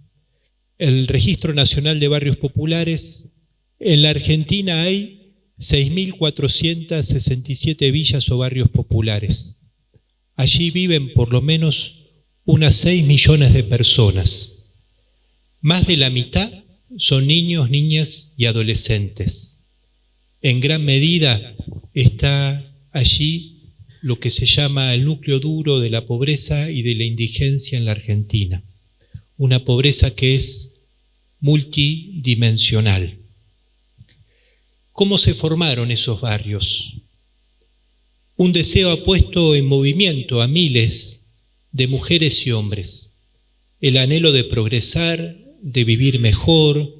El Registro Nacional de Barrios Populares. En la Argentina hay 6.467 villas o barrios populares. Allí viven por lo menos unas 6 millones de personas. Más de la mitad son niños, niñas y adolescentes. En gran medida está allí lo que se llama el núcleo duro de la pobreza y de la indigencia en la Argentina. Una pobreza que es multidimensional. ¿Cómo se formaron esos barrios? Un deseo ha puesto en movimiento a miles de mujeres y hombres. El anhelo de progresar, de vivir mejor,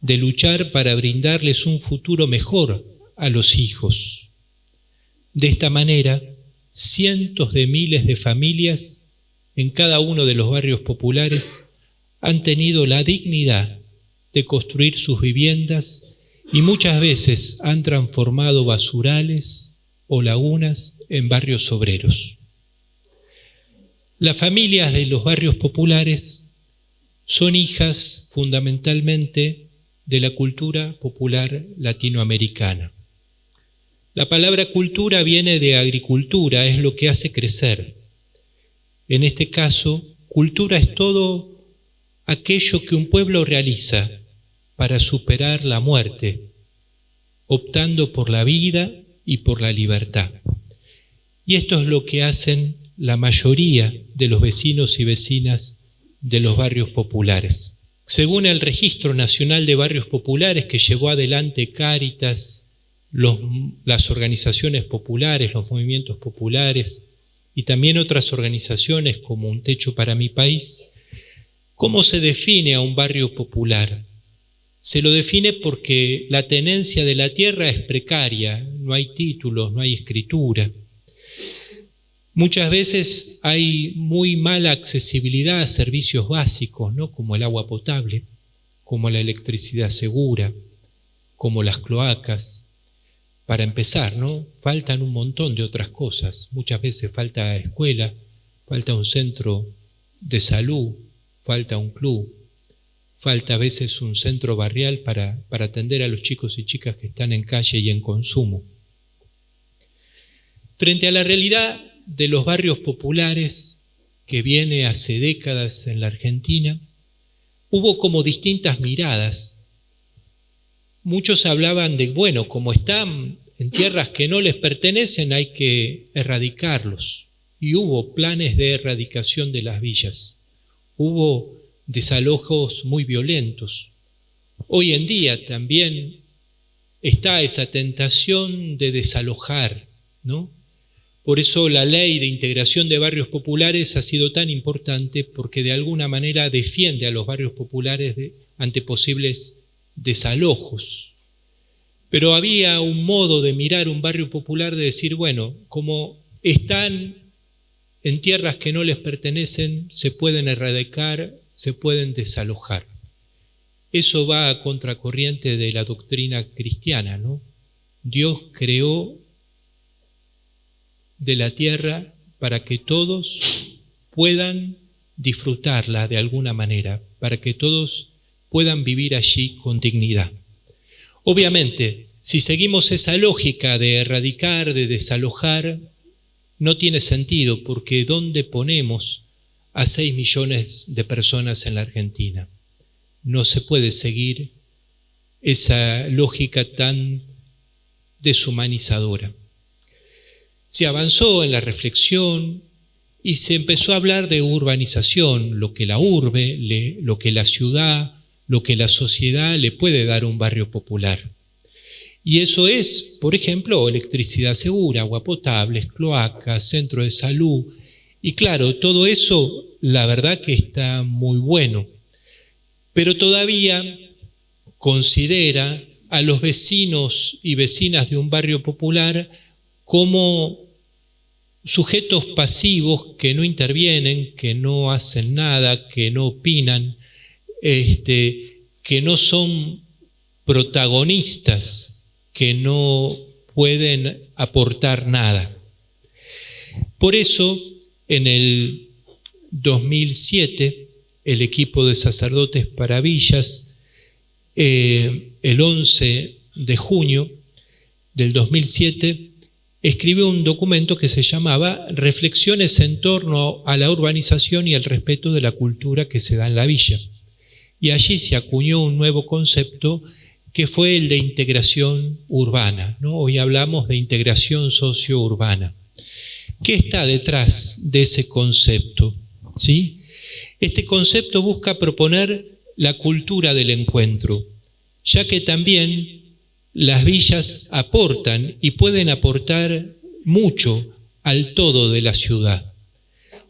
de luchar para brindarles un futuro mejor a los hijos. De esta manera, cientos de miles de familias en cada uno de los barrios populares han tenido la dignidad de construir sus viviendas y muchas veces han transformado basurales o lagunas en barrios obreros. Las familias de los barrios populares son hijas fundamentalmente de la cultura popular latinoamericana. La palabra cultura viene de agricultura, es lo que hace crecer. En este caso, cultura es todo aquello que un pueblo realiza para superar la muerte, optando por la vida y por la libertad. Y esto es lo que hacen la mayoría de los vecinos y vecinas de los barrios populares. Según el Registro Nacional de Barrios Populares que llevó adelante Cáritas, las organizaciones populares, los movimientos populares y también otras organizaciones como Un Techo para mi País, ¿cómo se define a un barrio popular? Se lo define porque la tenencia de la tierra es precaria, no hay títulos, no hay escritura. Muchas veces hay muy mala accesibilidad a servicios básicos, ¿no? Como el agua potable, como la electricidad segura, como las cloacas. Para empezar, ¿no? Faltan un montón de otras cosas. Muchas veces falta escuela, falta un centro de salud, falta un club, falta a veces un centro barrial para atender a los chicos y chicas que están en calle y en consumo. Frente a la realidad de los barrios populares, que viene hace décadas en la Argentina, hubo como distintas miradas. Muchos hablaban de, bueno, como están en tierras que no les pertenecen, hay que erradicarlos. Y hubo planes de erradicación de las villas. Hubo desalojos muy violentos. Hoy en día también está esa tentación de desalojar, ¿no? Por eso la ley de integración de barrios populares ha sido tan importante, porque de alguna manera defiende a los barrios populares ante posibles desalojos. Pero había un modo de mirar un barrio popular de decir, bueno, como están en tierras que no les pertenecen, se pueden erradicar, se pueden desalojar. Eso va a contracorriente de la doctrina cristiana, ¿no? Dios creó de la tierra para que todos puedan disfrutarla de alguna manera, para que todos puedan vivir allí con dignidad. Obviamente, si seguimos esa lógica de erradicar, de desalojar, no tiene sentido, porque ¿dónde ponemos a 6 millones de personas en la Argentina? No se puede seguir esa lógica tan deshumanizadora. Se avanzó en la reflexión y se empezó a hablar de urbanización, lo que la urbe, lo que la ciudad, lo que la sociedad le puede dar a un barrio popular. Y eso es, por ejemplo, electricidad segura, agua potable, cloacas, centro de salud. Y claro, todo eso, la verdad que está muy bueno. Pero todavía considera a los vecinos y vecinas de un barrio popular como sujetos pasivos que no intervienen, que no hacen nada, que no opinan, que no son protagonistas, que no pueden aportar nada. Por eso, en el 2007, el equipo de sacerdotes para villas, el 11 de junio del 2007, escribió un documento que se llamaba Reflexiones en torno a la urbanización y el respeto de la cultura que se da en la villa. Y allí se acuñó un nuevo concepto que fue el de integración urbana, ¿no? Hoy hablamos de integración socio-urbana. ¿Qué está detrás de ese concepto? ¿Sí? Este concepto busca proponer la cultura del encuentro, ya que también las villas aportan y pueden aportar mucho al todo de la ciudad.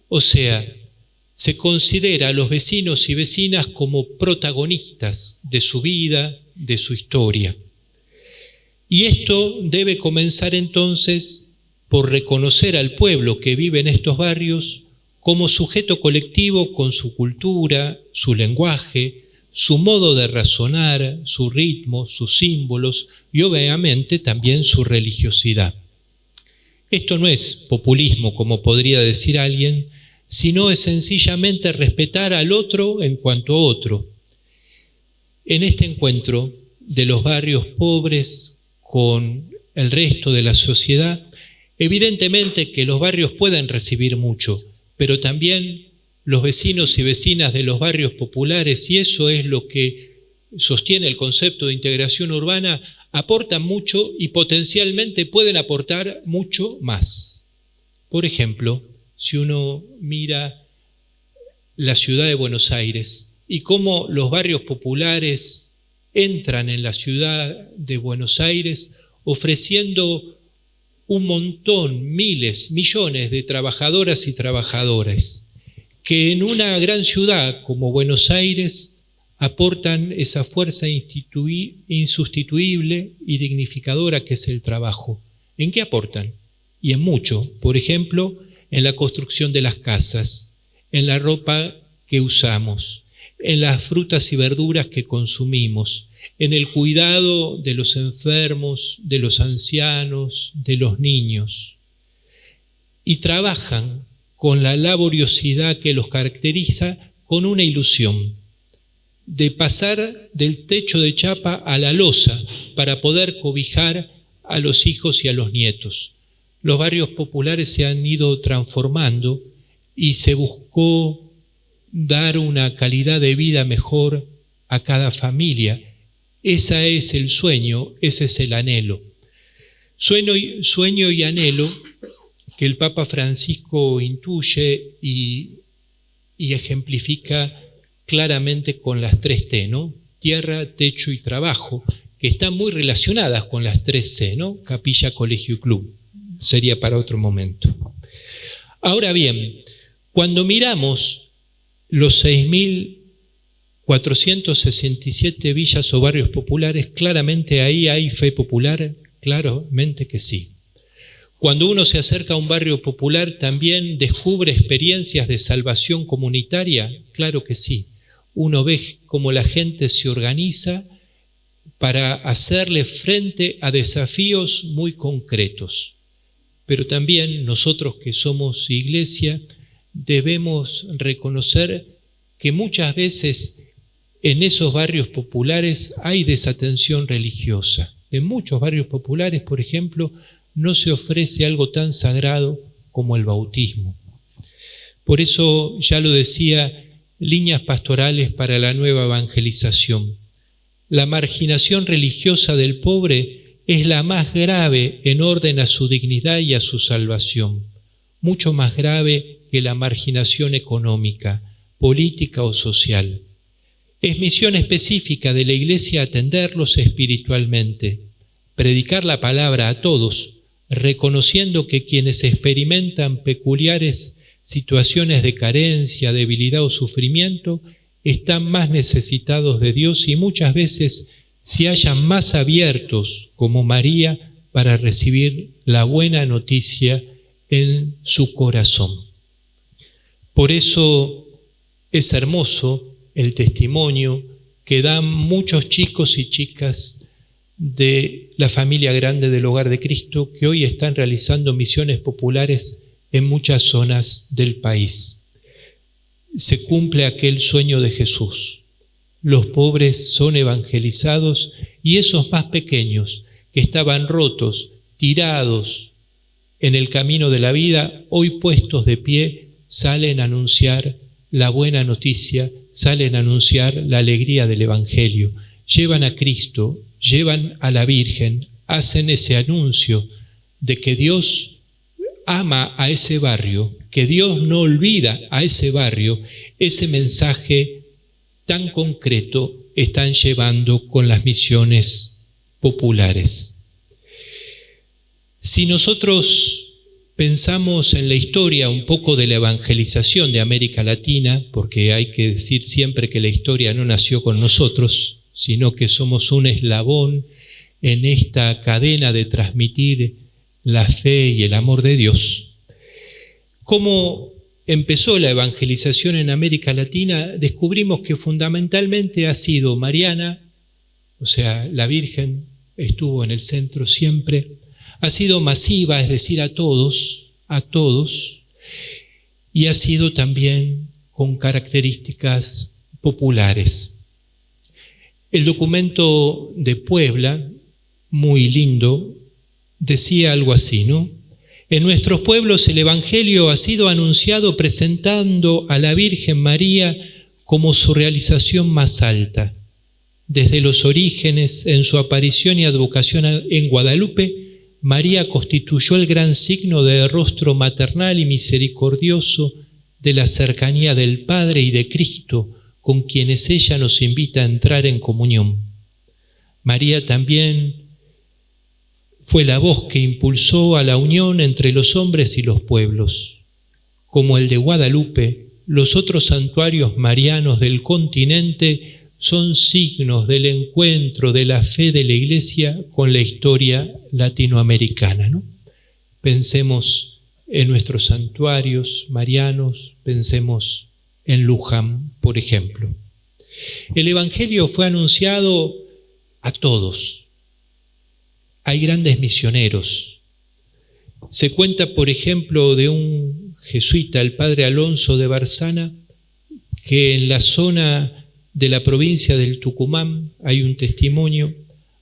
O sea, se considera a los vecinos y vecinas como protagonistas de su vida, de su historia. Y esto debe comenzar entonces por reconocer al pueblo que vive en estos barrios como sujeto colectivo con su cultura, su lenguaje, su modo de razonar, su ritmo, sus símbolos y obviamente también su religiosidad. Esto no es populismo, como podría decir alguien, sino es sencillamente respetar al otro en cuanto a otro. En este encuentro de los barrios pobres con el resto de la sociedad, evidentemente que los barrios pueden recibir mucho, pero también los vecinos y vecinas de los barrios populares, y eso es lo que sostiene el concepto de integración urbana, aportan mucho y potencialmente pueden aportar mucho más. Por ejemplo, si uno mira la ciudad de Buenos Aires y cómo los barrios populares entran en la ciudad de Buenos Aires ofreciendo un montón, miles, millones de trabajadoras y trabajadores que en una gran ciudad como Buenos Aires aportan esa fuerza insustituible y dignificadora que es el trabajo. ¿En qué aportan? Y en mucho. Por ejemplo, en la construcción de las casas, en la ropa que usamos, en las frutas y verduras que consumimos, en el cuidado de los enfermos, de los ancianos, de los niños. Y trabajan con la laboriosidad que los caracteriza, con una ilusión de pasar del techo de chapa a la losa para poder cobijar a los hijos y a los nietos. Los barrios populares se han ido transformando y se buscó dar una calidad de vida mejor a cada familia. Ese es el sueño, ese es el anhelo. Sueño y anhelo que el Papa Francisco intuye y ejemplifica claramente con las 3 T, ¿no? Tierra, techo y trabajo, que están muy relacionadas con las 3 C, ¿no? Capilla, colegio y club. Sería para otro momento. Ahora bien, cuando miramos los 6.467 villas o barrios populares, claramente ahí hay fe popular, claramente que sí. Cuando uno se acerca a un barrio popular, ¿también descubre experiencias de salvación comunitaria? Claro que sí. Uno ve cómo la gente se organiza para hacerle frente a desafíos muy concretos. Pero también nosotros que somos iglesia debemos reconocer que muchas veces en esos barrios populares hay desatención religiosa. En muchos barrios populares, por ejemplo, no se ofrece algo tan sagrado como el bautismo. Por eso, ya lo decía, líneas pastorales para la nueva evangelización. La marginación religiosa del pobre es la más grave en orden a su dignidad y a su salvación, mucho más grave que la marginación económica, política o social. Es misión específica de la Iglesia atenderlos espiritualmente, predicar la palabra a todos, reconociendo que quienes experimentan peculiares situaciones de carencia, debilidad o sufrimiento están más necesitados de Dios y muchas veces se hallan más abiertos, como María, para recibir la buena noticia en su corazón. Por eso es hermoso el testimonio que dan muchos chicos y chicas de la familia grande del Hogar de Cristo que hoy están realizando misiones populares en muchas zonas del país. Se cumple aquel sueño de Jesús. Los pobres son evangelizados y esos más pequeños que estaban rotos, tirados en el camino de la vida, hoy puestos de pie, salen a anunciar la buena noticia, salen a anunciar la alegría del Evangelio. Llevan a Cristo, llevan a la Virgen, hacen ese anuncio de que Dios ama a ese barrio, que Dios no olvida a ese barrio. Ese mensaje tan concreto están llevando con las misiones populares. Si nosotros pensamos en la historia un poco de la evangelización de América Latina, porque hay que decir siempre que la historia no nació con nosotros, sino que somos un eslabón en esta cadena de transmitir la fe y el amor de Dios. ¿Cómo empezó la evangelización en América Latina? Descubrimos que fundamentalmente ha sido mariana, o sea, la Virgen estuvo en el centro siempre, ha sido masiva, es decir, a todos, y ha sido también con características populares. El documento de Puebla, muy lindo, decía algo así, ¿no? En nuestros pueblos el Evangelio ha sido anunciado presentando a la Virgen María como su realización más alta. Desde los orígenes, en su aparición y advocación en Guadalupe, María constituyó el gran signo de rostro maternal y misericordioso de la cercanía del Padre y de Cristo, con quienes ella nos invita a entrar en comunión. María también fue la voz que impulsó a la unión entre los hombres y los pueblos. Como el de Guadalupe, los otros santuarios marianos del continente son signos del encuentro de la fe de la Iglesia con la historia latinoamericana, ¿no? Pensemos en nuestros santuarios marianos, pensemos en Luján, por ejemplo. El Evangelio fue anunciado a todos. Hay grandes misioneros. Se cuenta, por ejemplo, de un jesuita, el padre Alonso de Barzana, que en la zona de la provincia del Tucumán, hay un testimonio,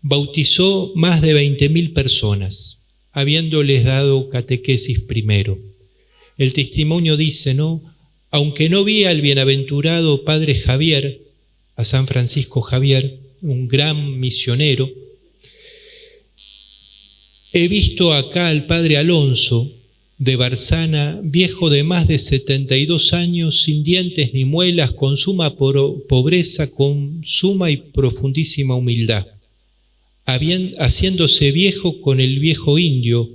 bautizó más de 20.000 personas, habiéndoles dado catequesis primero. el testimonio dice, ¿no? Aunque no vi al bienaventurado padre Javier, a San Francisco Javier, un gran misionero, he visto acá al padre Alonso de Barzana, viejo de más de 72 años, sin dientes ni muelas, con suma pobreza, con suma y profundísima humildad, haciéndose viejo con el viejo indio,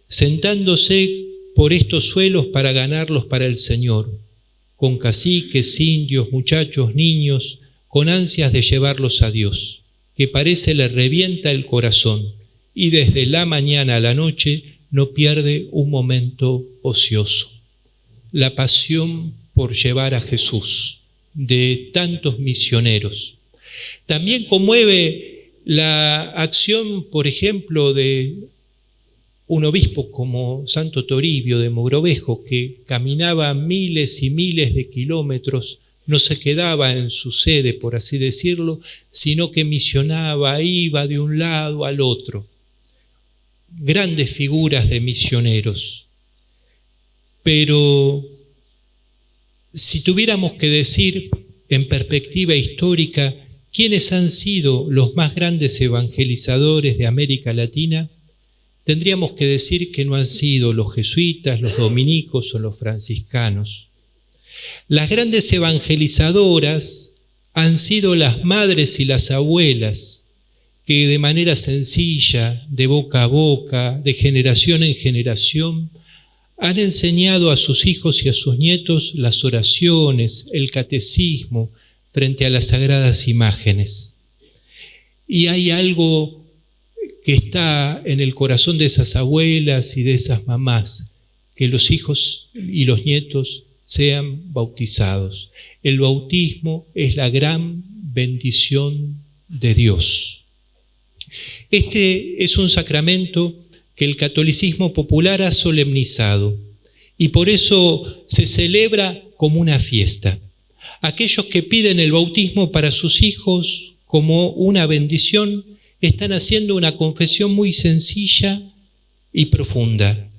sentándose por estos suelos para ganarlos para el Señor, con caciques, indios, muchachos, niños, con ansias de llevarlos a Dios, que parece le revienta el corazón, y desde la mañana a la noche no pierde un momento ocioso. La pasión por llevar a Jesús de tantos misioneros. También conmueve la acción, por ejemplo, de un obispo como Santo Toribio de Mogrovejo, que caminaba miles y miles de kilómetros, no se quedaba en su sede, por así decirlo, sino que misionaba, iba de un lado al otro. Grandes figuras de misioneros. Pero si tuviéramos que decir en perspectiva histórica quiénes han sido los más grandes evangelizadores de América Latina, tendríamos que decir que no han sido los jesuitas, los dominicos o los franciscanos. Las grandes evangelizadoras han sido las madres y las abuelas, que de manera sencilla, de boca a boca, de generación en generación, han enseñado a sus hijos y a sus nietos las oraciones, el catecismo, frente a las sagradas imágenes. Y hay algo que está en el corazón de esas abuelas y de esas mamás, que los hijos y los nietos sean bautizados. El bautismo es la gran bendición de Dios. Este es un sacramento que el catolicismo popular ha solemnizado y por eso se celebra como una fiesta. Aquellos que piden el bautismo para sus hijos como una bendición están haciendo una confesión muy sencilla y profunda,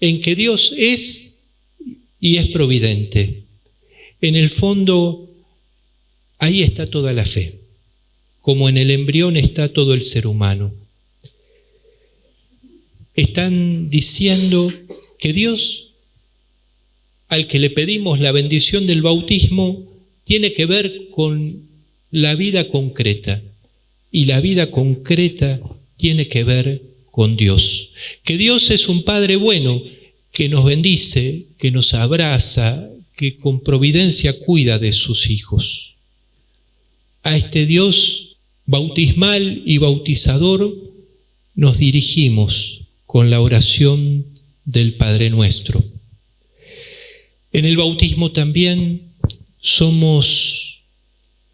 en que Dios es y es providente. En el fondo, ahí está toda la fe, como en el embrión está todo el ser humano. Están diciendo que Dios, al que le pedimos la bendición del bautismo, tiene que ver con la vida concreta. Y la vida concreta tiene que ver con Dios. Que Dios es un Padre bueno, que nos bendice, que nos abraza, que con providencia cuida de sus hijos. A este Dios bautismal y bautizador nos dirigimos con la oración del Padre Nuestro. En el bautismo también somos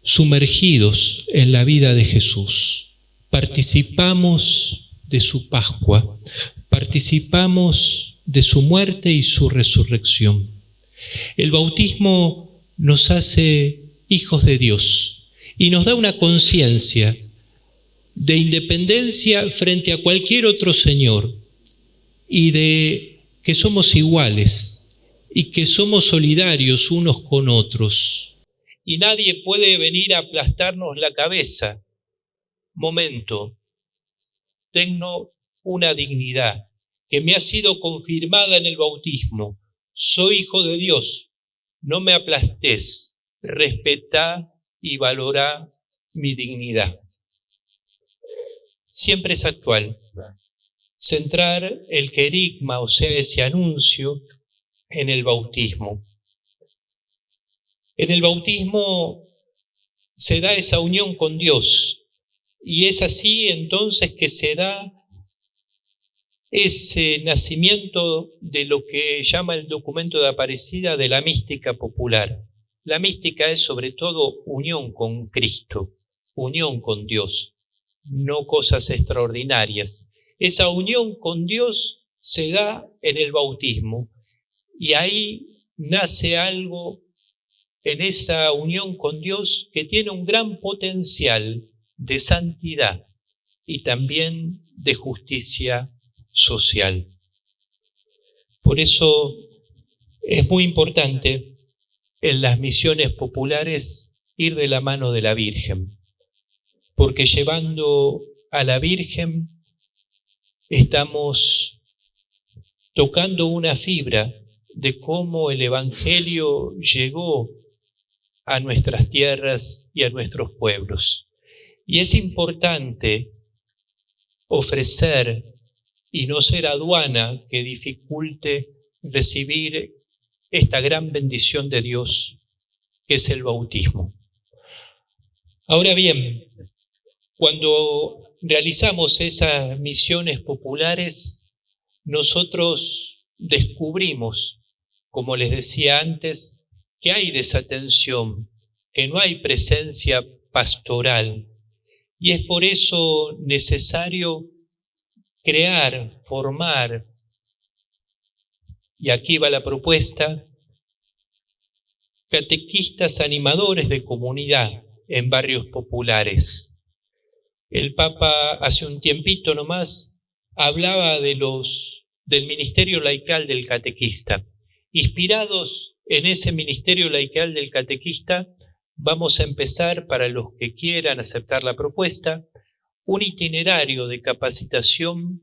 sumergidos en la vida de Jesús. Participamos de su Pascua, participamos de su muerte y su resurrección. El bautismo nos hace hijos de Dios y nos da una conciencia de independencia frente a cualquier otro señor y de que somos iguales y que somos solidarios unos con otros. Y nadie puede venir a aplastarnos la cabeza. Momento, tengo una dignidad que me ha sido confirmada en el bautismo. Soy hijo de Dios, no me aplastés, respetá y valorá mi dignidad. Siempre es actual. Centrar el querigma, o sea, ese anuncio, en el bautismo. En el bautismo se da esa unión con Dios y es así entonces que se da ese nacimiento de lo que llama el documento de Aparecida de la mística popular. La mística es sobre todo unión con Cristo, unión con Dios, no cosas extraordinarias. Esa unión con Dios se da en el bautismo y ahí nace algo en esa unión con Dios que tiene un gran potencial de santidad y también de justicia social. Por eso Es muy importante en las misiones populares ir de la mano de la Virgen, porque llevando a la Virgen estamos tocando una fibra de cómo el Evangelio llegó a nuestras tierras y a nuestros pueblos. Y es importante ofrecer y no ser aduana que dificulte recibir esta gran bendición de Dios, que es el bautismo. Ahora bien, cuando realizamos esas misiones populares, nosotros descubrimos, como les decía antes, que hay desatención, que no hay presencia pastoral. Y es por eso necesario crear, formar, y aquí va la propuesta, catequistas animadores de comunidad en barrios populares. El Papa hace un tiempito nomás hablaba del ministerio laical del catequista. Inspirados en ese ministerio laical del catequista, vamos a empezar, para los que quieran aceptar la propuesta, un itinerario de capacitación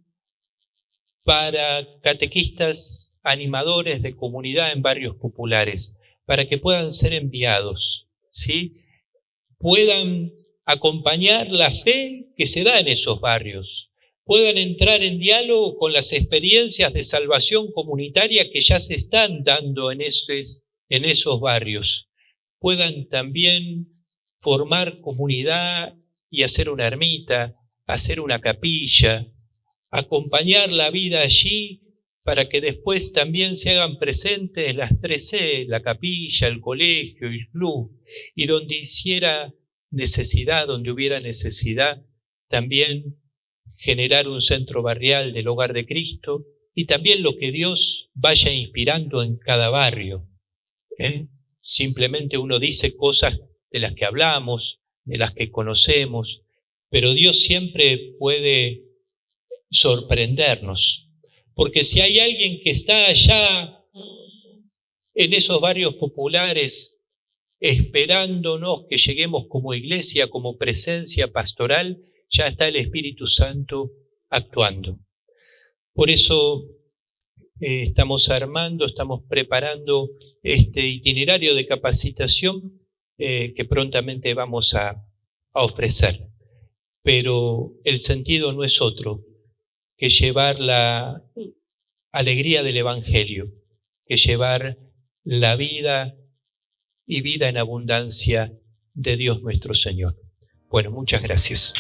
para catequistas animadores de comunidad en barrios populares, para que puedan ser enviados, ¿sí? Puedan acompañar la fe que se da en esos barrios, puedan entrar en diálogo con las experiencias de salvación comunitaria que ya se están dando en esos barrios, puedan también formar comunidad y hacer una ermita, hacer una capilla, acompañar la vida allí para que después también se hagan presentes las 3C, la capilla, el colegio, el club, y donde hubiera necesidad, también generar un centro barrial del Hogar de Cristo, y también lo que Dios vaya inspirando en cada barrio. Simplemente uno dice cosas de las que hablamos, de las que conocemos, pero Dios siempre puede sorprendernos. Porque si hay alguien que está allá en esos barrios populares esperándonos que lleguemos como iglesia, como presencia pastoral, ya está el Espíritu Santo actuando. Por eso estamos preparando este itinerario de capacitación que prontamente vamos a ofrecer. Pero el sentido no es otro que llevar la alegría del Evangelio, que llevar la vida y vida en abundancia de Dios nuestro Señor. Bueno, muchas gracias.